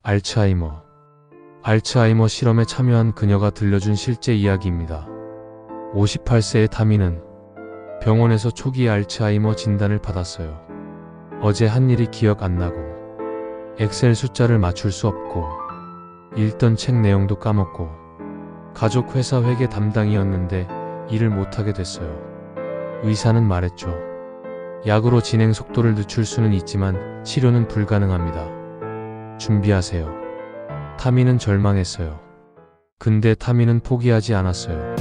알츠하이머. 알츠하이머 실험에 참여한 그녀가 들려준 실제 이야기입니다. 58세의 타미는 병원에서 초기 알츠하이머 진단을 받았어요. 어제 한 일이 기억 안 나고, 엑셀 숫자를 맞출 수 없고, 읽던 책 내용도 까먹고, 가족 회사 회계 담당이었는데 일을 못하게 됐어요. 의사는 말했죠. 약으로 진행 속도를 늦출 수는 있지만 치료는 불가능합니다. 준비하세요. 타미는 절망했어요. 근데 타미는 포기하지 않았어요.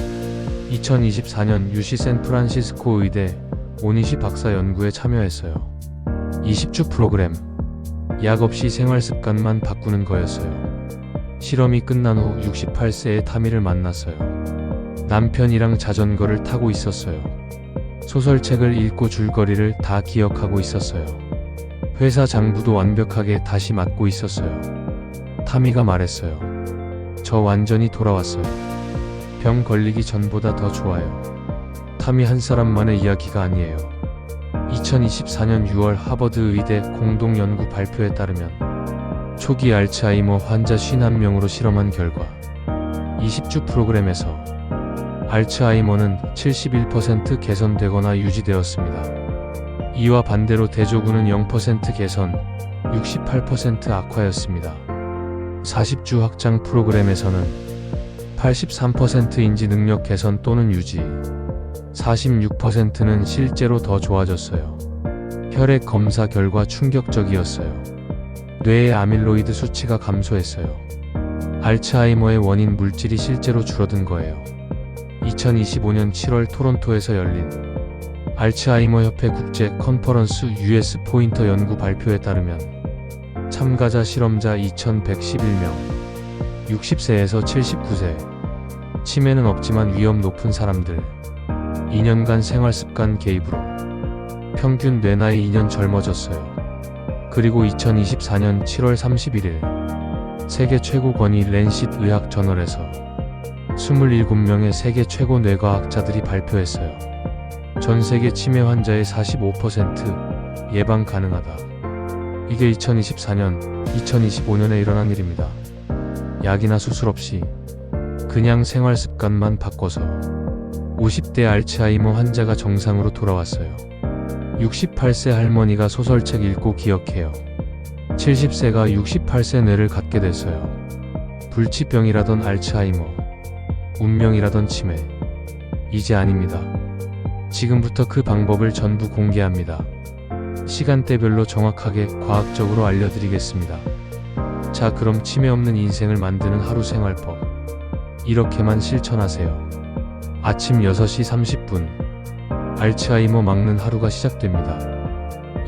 2024년 UC 샌프란시스코 의대 오니시 박사 연구에 참여했어요. 20주 프로그램. 약 없이 생활 습관만 바꾸는 거였어요. 실험이 끝난 후 68세의 타미를 만났어요. 남편이랑 자전거를 타고 있었어요. 소설책을 읽고 줄거리를 다 기억하고 있었어요. 회사 장부도 완벽하게 다시 맞고 있었어요. 타미가 말했어요. 저 완전히 돌아왔어요. 병 걸리기 전보다 더 좋아요. 타미 한 사람만의 이야기가 아니에요. 2024년 6월 하버드 의대 공동 연구 발표에 따르면 초기 알츠하이머 환자 51명으로 실험한 결과 20주 프로그램에서 알츠하이머는 71% 개선되거나 유지되었습니다. 이와 반대로 대조군은 0% 개선, 68% 악화였습니다. 40주 확장 프로그램에서는 83% 인지 능력 개선 또는 유지, 46%는 실제로 더 좋아졌어요. 혈액 검사 결과 충격적이었어요. 뇌의 아밀로이드 수치가 감소했어요. 알츠하이머의 원인 물질이 실제로 줄어든 거예요. 2025년 7월 토론토에서 열린 알츠하이머 협회 국제 컨퍼런스 US 포인터 연구 발표에 따르면 참가자 실험자 2111명, 60세에서 79세, 치매는 없지만 위험 높은 사람들, 2년간 생활습관 개입으로 평균 뇌나이 2년 젊어졌어요. 그리고 2024년 7월 31일 세계 최고 권위 랜싯 의학 저널에서 27명의 세계 최고 뇌과학자들이 발표했어요. 전 세계 치매 환자의 45% 예방 가능하다. 이게 2024년, 2025년에 일어난 일입니다. 약이나 수술 없이 그냥 생활 습관만 바꿔서 50대 알츠하이머 환자가 정상으로 돌아왔어요. 68세 할머니가 소설책 읽고 기억해요. 70세가 68세 뇌를 갖게 됐어요. 불치병이라던 알츠하이머, 운명이라던 치매. 이제 아닙니다. 지금부터 그 방법을 전부 공개합니다. 시간대별로 정확하게 과학적으로 알려드리겠습니다. 자, 그럼 치매 없는 인생을 만드는 하루 생활법. 이렇게만 실천하세요. 아침 6시 30분. 알츠하이머 막는 하루가 시작됩니다.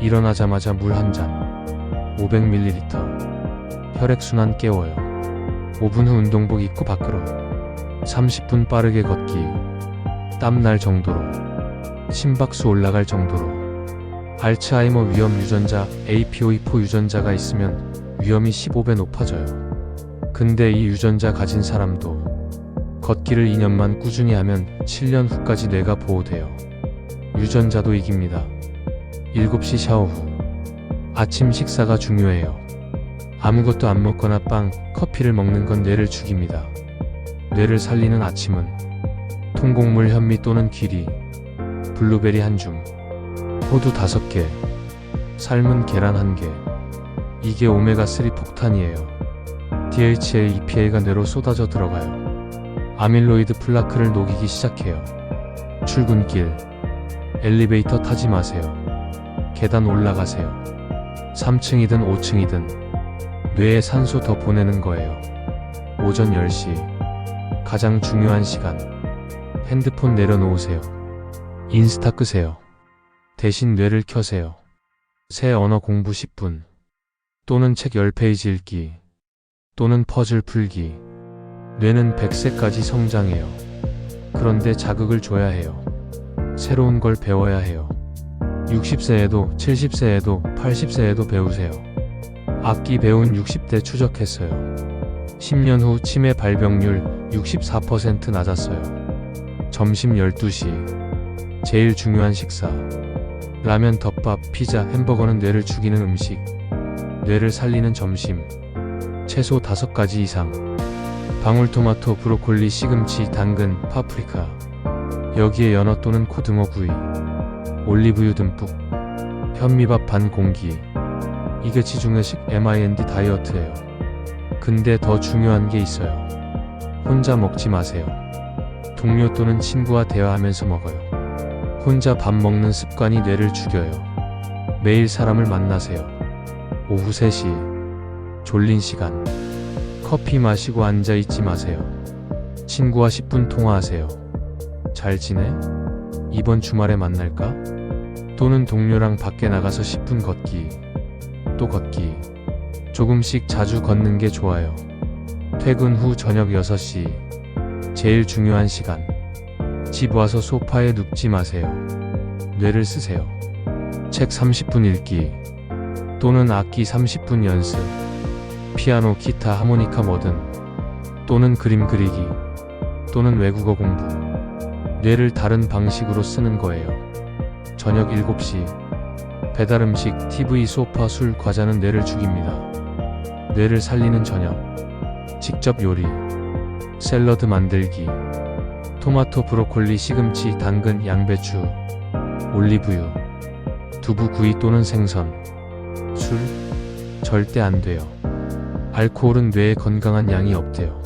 일어나자마자 물 한 잔. 500ml. 혈액순환 깨워요. 5분 후 운동복 입고 밖으로. 30분 빠르게 걷기. 땀날 정도로. 심박수 올라갈 정도로. 알츠하이머 위험 유전자 APOE4 유전자가 있으면 위험이 15배 높아져요. 근데 이 유전자 가진 사람도 걷기를 2년만 꾸준히 하면 7년 후까지 뇌가 보호돼요. 유전자도 이깁니다. 7시 샤워 후. 아침 식사가 중요해요. 아무것도 안 먹거나 빵, 커피를 먹는 건 뇌를 죽입니다. 뇌를 살리는 아침은 통곡물 현미 또는 귀리, 블루베리 한 줌, 호두 5개, 삶은 계란 1개. 이게 오메가3 폭탄이에요. DHA, EPA가 뇌로 쏟아져 들어가요. 아밀로이드 플라크를 녹이기 시작해요. 출근길, 엘리베이터 타지 마세요. 계단 올라가세요. 3층이든 5층이든 뇌에 산소 더 보내는 거예요. 오전 10시, 가장 중요한 시간. 핸드폰 내려놓으세요. 인스타 끄세요. 대신 뇌를 켜세요. 새 언어 공부 10분. 또는 책 10페이지 읽기. 또는 퍼즐 풀기. 뇌는 100세까지 성장해요. 그런데 자극을 줘야 해요. 새로운 걸 배워야 해요. 60세에도 70세에도 80세에도 배우세요. 악기 배운 60대 추적했어요. 10년 후 치매 발병률 64% 낮았어요. 점심 12시. 제일 중요한 식사. 라면, 덮밥, 피자, 햄버거는 뇌를 죽이는 음식. 뇌를 살리는 점심. 채소 5가지 이상. 방울토마토, 브로콜리, 시금치, 당근, 파프리카. 여기에 연어 또는 고등어 구이, 올리브유 듬뿍, 현미밥 반 공기. 이게 지중해식 MIND 다이어트예요. 근데 더 중요한 게 있어요. 혼자 먹지 마세요. 동료 또는 친구와 대화하면서 먹어요. 혼자 밥 먹는 습관이 뇌를 죽여요. 매일 사람을 만나세요. 오후 3시, 졸린 시간. 커피 마시고 앉아있지 마세요. 친구와 10분 통화하세요. 잘 지내? 이번 주말에 만날까? 또는 동료랑 밖에 나가서 10분 걷기. 또 걷기. 조금씩 자주 걷는 게 좋아요. 퇴근 후 저녁 6시. 제일 중요한 시간. 집 와서 소파에 눕지 마세요. 뇌를 쓰세요. 책 30분 읽기. 또는 악기 30분 연습. 피아노, 기타, 하모니카 뭐든. 또는 그림 그리기. 또는 외국어 공부. 뇌를 다른 방식으로 쓰는 거예요. 저녁 7시. 배달 음식, TV, 소파, 술, 과자는 뇌를 죽입니다. 뇌를 살리는 저녁. 직접 요리. 샐러드 만들기. 토마토, 브로콜리, 시금치, 당근, 양배추, 올리브유. 두부, 구이 또는 생선. 술? 절대 안 돼요. 알코올은 뇌에 건강한 양이 없대요.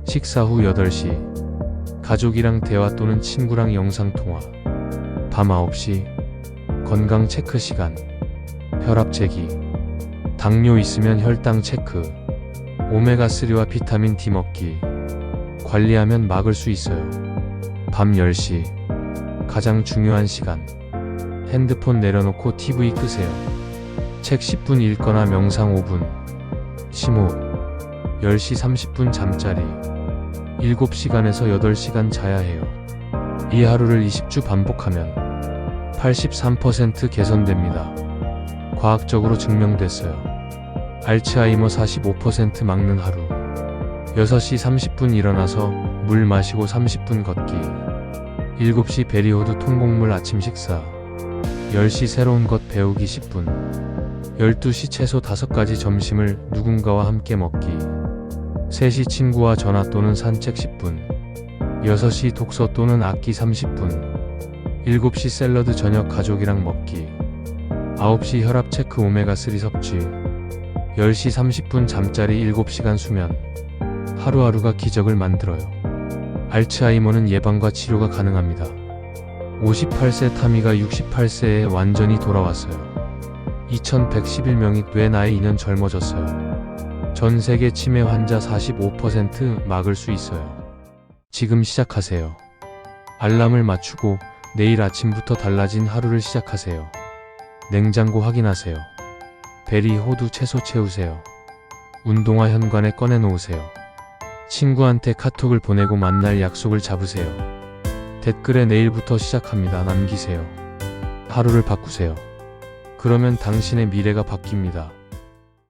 식사 후 8시. 가족이랑 대화 또는 친구랑 영상통화. 밤 9시. 건강 체크 시간. 혈압 재기. 당뇨 있으면 혈당 체크. 오메가3와 비타민 D 먹기. 관리하면 막을 수 있어요. 밤 10시. 가장 중요한 시간. 핸드폰 내려놓고 TV 끄세요. 책 10분 읽거나 명상 5분. 심호흡. 10시 30분 잠자리. 7시간에서 8시간 자야 해요. 이 하루를 20주 반복하면 83% 개선됩니다. 과학적으로 증명됐어요. 알츠하이머 45% 막는 하루. 6시 30분 일어나서 물 마시고 30분 걷기. 7시 베리호두 통곡물 아침 식사. 10시 새로운 것 배우기 10분. 12시 채소 5가지 점심을 누군가와 함께 먹기. 3시 친구와 전화 또는 산책 10분. 6시 독서 또는 악기 30분. 7시 샐러드 저녁 가족이랑 먹기. 9시 혈압 체크 오메가3 섭취. 10시 30분 잠자리 7시간 수면. 하루하루가 기적을 만들어요. 알츠하이머는 예방과 치료가 가능합니다. 58세 타미가 68세에 완전히 돌아왔어요. 2111명이 뇌 나이 2년 젊어졌어요. 전 세계 치매 환자 45% 막을 수 있어요. 지금 시작하세요. 알람을 맞추고 내일 아침부터 달라진 하루를 시작하세요. 냉장고 확인하세요. 베리, 호두, 채소 채우세요. 운동화 현관에 꺼내놓으세요. 친구한테 카톡을 보내고 만날 약속을 잡으세요. 댓글에 내일부터 시작합니다 남기세요. 하루를 바꾸세요. 그러면 당신의 미래가 바뀝니다.